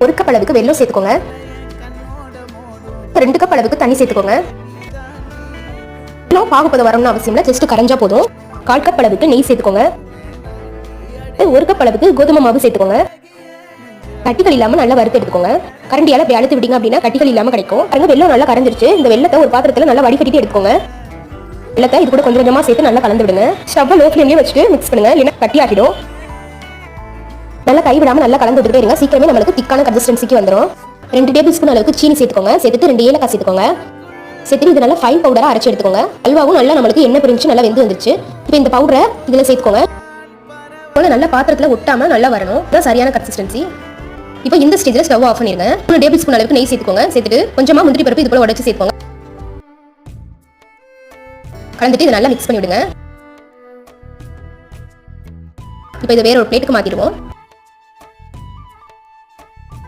1 cup அளவுக்கு வெல்லம் சேர்த்துக்கோங்க. 2 கப் அளவுக்கு தண்ணி சேர்த்துக்கோங்க. வெல்லம் பாகுபதம் வரணும்னு அவசியம் இல்லை, ஜஸ்ட் கரைஞ்சா போதும். 1/4 கப் அளவுக்கு நெய் சேர்த்துக்கோங்க. 1 கப் அளவுக்கு கோதுமை மாவு சேர்த்துக்கோங்க. கட்டிகள் இல்லாம நல்லா வறுத்து எடுத்துக்கோங்க. கரண்டியால இப்படி அழுத்தி விட்டீங்க அப்படின்னா கட்டிகள் இல்லாம கிடைக்கும். பாருங்க, வெல்லம் நல்லா கரைஞ்சிருச்சு. இந்த வெல்லத்தை ஒரு பாத்திரத்துல நல்லா வடிகட்டிட்டு எடுத்துக்கோங்க. வெல்லத்தை இது கூட கொஞ்சம் கொஞ்சமா சேர்த்து நல்லா கலந்து விடுங்க. ஸ்டவ் லோ ஃப்ளேம்லயே வச்சுட்டு மிக்ஸ் பண்ணுங்க, இல்லைன்னா கட்டி ஆகிடும். நல்லா கைவிடாம நல்லா கலந்து விட்டுட்டே இருங்க. சீக்கிரமே நம்மளுக்கு திக்கான கன்சிஸ்டன்சிக்கு வந்துடும். 2 டேபிள் ஸ்பூன் அளவுக்கு சீனி சேர்த்துக்கோங்க. சேர்த்துட்டு 2 ஏலக்காய் சேர்த்துக்கோங்க. சேர்த்து இது நல்லா ஃபைன் பவுடரா அரைச்சு எடுத்துக்கோங்க. அல்வாவும் நல்லா நம்மளுக்கு எண்ணெய் பிரிஞ்சு நல்லா வெந்து வந்துருச்சு. இப்போ இந்த பவுடரை இதுல சேர்த்துக்கோங்க. நல்லா பாத்திரத்துல ஒட்டாம நல்லா வரணும். இதுதான் சரியான கன்சிஸ்டன்சி. இப்போ இந்த ஸ்டேஜ்ல ஸ்டவ் ஆஃப் பண்ணிருங்க. 3 டேபிள் ஸ்பூன் அளவுக்கு நெய் சேர்த்துக்கோங்க. சேர்த்துட்டு கொஞ்சமா முந்திரி பருப்பு இது போல உடைச்சு சேர்த்துக்கோங்க. கலந்துட்டு இதை நல்லா மிக்ஸ் பண்ணி விடுங்க. இப்போ இதை வேற ஒரு பிளேட்டுக்கு மாத்திடுவோம்.